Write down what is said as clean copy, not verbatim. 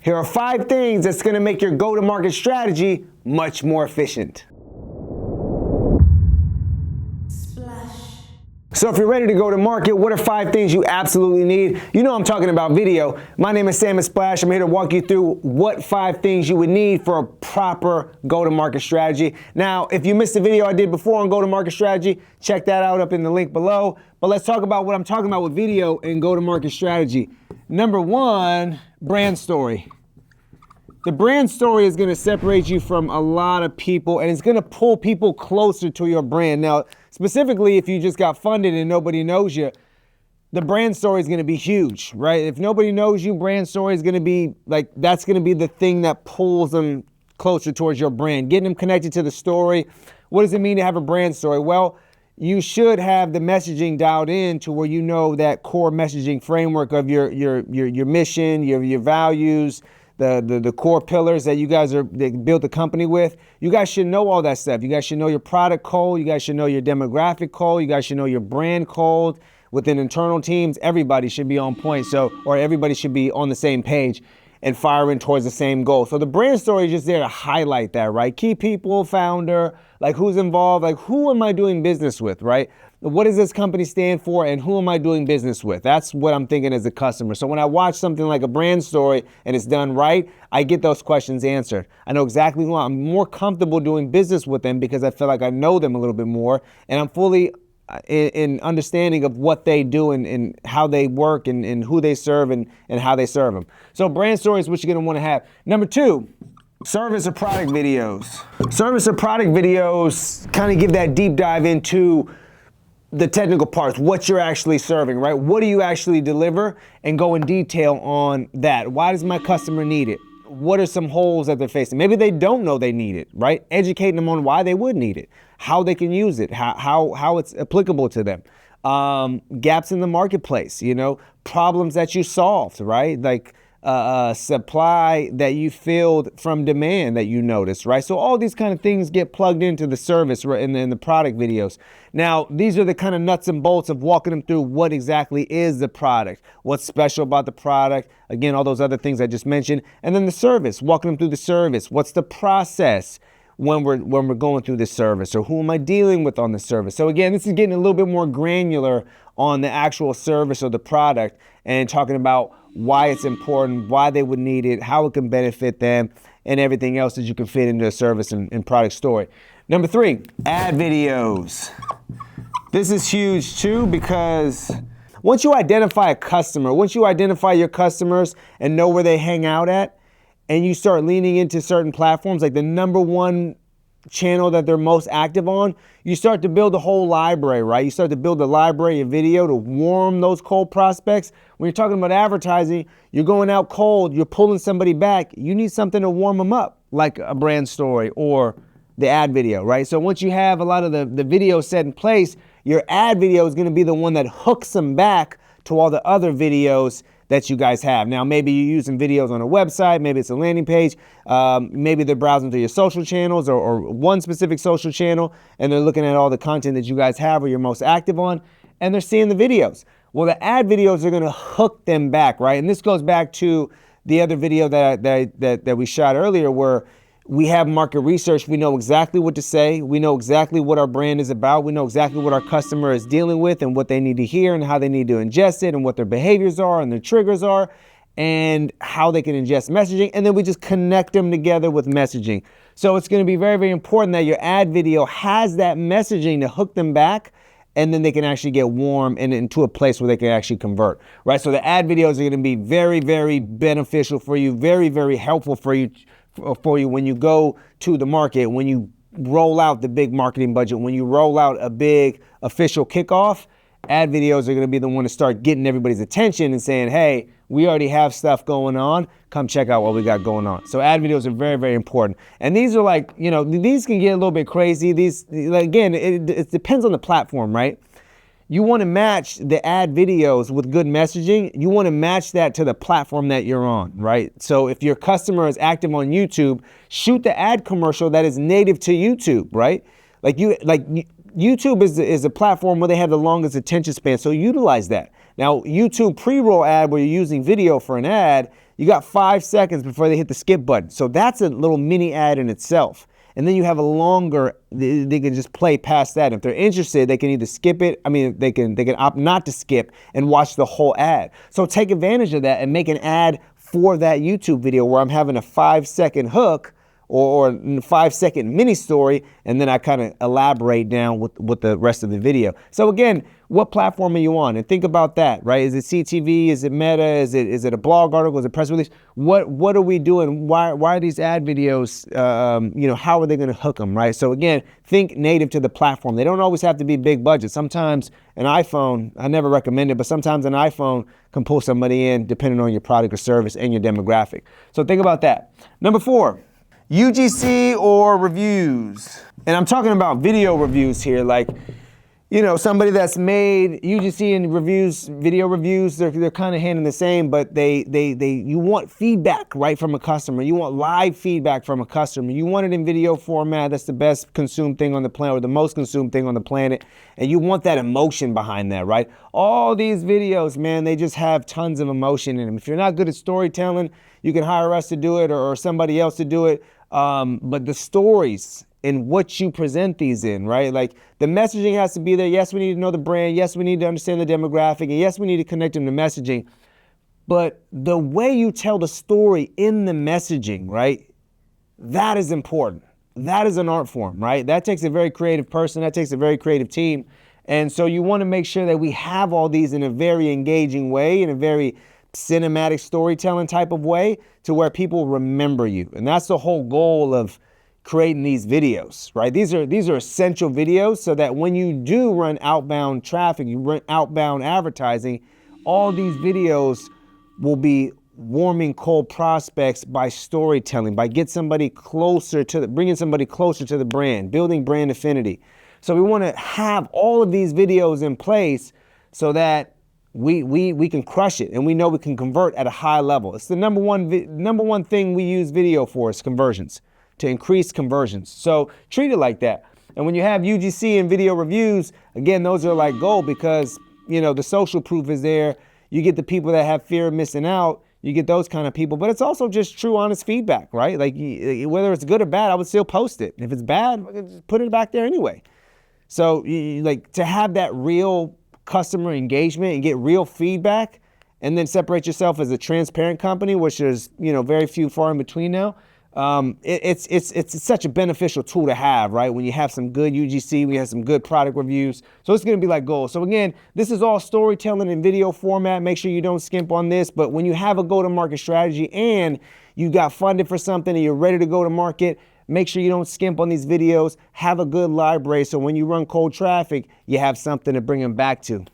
Here are 5 things that's gonna make your go-to-market strategy much more efficient. So if you're ready to go to market, what are 5 things you absolutely need? You know I'm talking about video. My name is Sam Splash. I'm here to walk you through what 5 things you would need for a proper go-to-market strategy. Now, if you missed the video I did before on go-to-market strategy, check that out up in the link below. But let's talk about what I'm talking about with video and go-to-market strategy. Number 1, brand story. The brand story is going to separate you from a lot of people, and it's going to pull people closer to your brand. Now, specifically, if you just got funded and nobody knows you, the brand story is going to be huge, right? If nobody knows you, brand story is going to be like, that's going to be the thing that pulls them closer towards your brand, getting them connected to the story. What does it mean to have a brand story? Well, you should have the messaging dialed in to where you know that core messaging framework of your mission, your values, the core pillars that you guys built the company with. You guys should know all that stuff. You guys should know your product code. You guys should know your demographic code. You guys should know your brand code. Within internal teams, everybody should be on point. Or everybody should be on the same page and firing towards the same goal. So the brand story is just there to highlight that, right? Key people, founder, like who's involved, like who am I doing business with, right? What does this company stand for and who am I doing business with? That's what I'm thinking as a customer. So when I watch something like a brand story and it's done right, I get those questions answered. I know exactly who I'm more comfortable doing business with them because I feel like I know them a little bit more and I'm fully in understanding of what they do and how they work and who they serve and how they serve them. So brand story is what you're gonna wanna have. Number 2, service or product videos. Service or product videos kind of give that deep dive into the technical parts, what you're actually serving, right? What do you actually deliver? And go in detail on that. Why does my customer need it? What are some holes that they're facing? Maybe they don't know they need it, right? Educating them on why they would need it, how they can use it, how it's applicable to them. Gaps in the marketplace, problems that you solved, right? Like supply that you filled from demand that you noticed, right? So all these kind of things get plugged into the service in the product videos. Now, these are the kind of nuts and bolts of walking them through what exactly is the product, what's special about the product, again, all those other things I just mentioned, and then the service, walking them through the service. What's the process when we're going through this service, or who am I dealing with on the service? So again, this is getting a little bit more granular on the actual service or the product and talking about why it's important, why they would need it, how it can benefit them, and everything else that you can fit into a service and product story. Number 3, ad videos. This is huge too because once you identify a customer, once you identify your customers and know where they hang out at, and you start leaning into certain platforms, like the number 1 channel that they're most active on, you start to build a whole library, right? You start to build a library of video to warm those cold prospects. When you're talking about advertising, you're going out cold, you're pulling somebody back, you need something to warm them up, like a brand story or the ad video, right? So once you have a lot of the video set in place, your ad video is gonna be the one that hooks them back to all the other videos that you guys have. Now, maybe you're using videos on a website, maybe it's a landing page, maybe they're browsing through your social channels or one specific social channel, and they're looking at all the content that you guys have or you're most active on, and they're seeing the videos. Well, the ad videos are gonna hook them back, right? And this goes back to the other video that we shot earlier where we have market research. We know exactly what to say. We know exactly what our brand is about. We know exactly what our customer is dealing with and what they need to hear and how they need to ingest it and what their behaviors are and their triggers are and how they can ingest messaging. And then we just connect them together with messaging. So it's going to be very, very important that your ad video has that messaging to hook them back, and then they can actually get warm and into a place where they can actually convert, right? So the ad videos are going to be very, very beneficial for you, very, very helpful for you when you go to the market, when you roll out the big marketing budget, when you roll out a big official kickoff. Ad videos are going to be the one to start getting everybody's attention and saying, hey, we already have stuff going on. Come check out what we got going on. So ad videos are very, very important. And these are like, these can get a little bit crazy. These, again, it depends on the platform, right? You want to match the ad videos with good messaging. You want to match that to the platform that you're on, right? So if your customer is active on YouTube, shoot the ad commercial that is native to YouTube, right? YouTube is a platform where they have the longest attention span, so utilize that. Now, YouTube pre-roll ad where you're using video for an ad, You got 5 seconds before they hit the skip button. So that's a little mini ad in itself. And then you have a longer, they can just play past that. If they're interested, they can either skip it. I mean, they can opt not to skip and watch the whole ad. So take advantage of that and make an ad for that YouTube video where I'm having a 5-second hook or 5-second mini story, and then I kind of elaborate down with the rest of the video. So again, what platform are you on? And think about that, right? Is it CTV? Is it Meta? Is it a blog article? Is it a press release? What are we doing? Why are these ad videos? How are they going to hook them, right? So again, think native to the platform. They don't always have to be big budget. Sometimes an iPhone, I never recommend it, but sometimes an iPhone can pull somebody in depending on your product or service and your demographic. So think about that. Number 4. UGC or reviews. And I'm talking about video reviews here, like, somebody that's made UGC and reviews, video reviews, they're kind of hand in the same, but you want feedback, right, from a customer. You want live feedback from a customer. You want it in video format. That's the best consumed thing on the planet, or the most consumed thing on the planet. And you want that emotion behind that, right? All these videos, man, they just have tons of emotion in them. If you're not good at storytelling, you can hire us to do it or somebody else to do it. But the stories and what you present these in, right? Like the messaging has to be there. Yes, we need to know the brand. Yes, we need to understand the demographic. And yes, we need to connect them to messaging. But the way you tell the story in the messaging, right? That is important. That is an art form, right? That takes a very creative person. That takes a very creative team. And so you want to make sure that we have all these in a very engaging way, in a very cinematic storytelling type of way, to where people remember you. And that's the whole goal of creating these videos, right? These are essential videos so that when you do run outbound traffic, you run outbound advertising, all these videos will be warming cold prospects by storytelling, by bringing somebody closer to the brand, building brand affinity. So we want to have all of these videos in place so that we can crush it, and we know we can convert at a high level. It's the number one thing we use video for, is conversions, to increase conversions. So treat it like that. And when you have UGC and video reviews, again, those are like gold, because the social proof is there. You get the people that have fear of missing out. You get those kind of people, but it's also just true, honest feedback, right? Like whether it's good or bad, I would still post it. If it's bad, just put it back there anyway. So like to have that real customer engagement and get real feedback, and then separate yourself as a transparent company, which is very few far in between now. It's such a beneficial tool to have, right? When you have some good UGC, we have some good product reviews. So it's going to be like gold. So again, this is all storytelling in video format. Make sure you don't skimp on this. But when you have a go-to-market strategy and you got funded for something and you're ready to go to market, make sure you don't skimp on these videos. Have a good library so when you run cold traffic, you have something to bring them back to.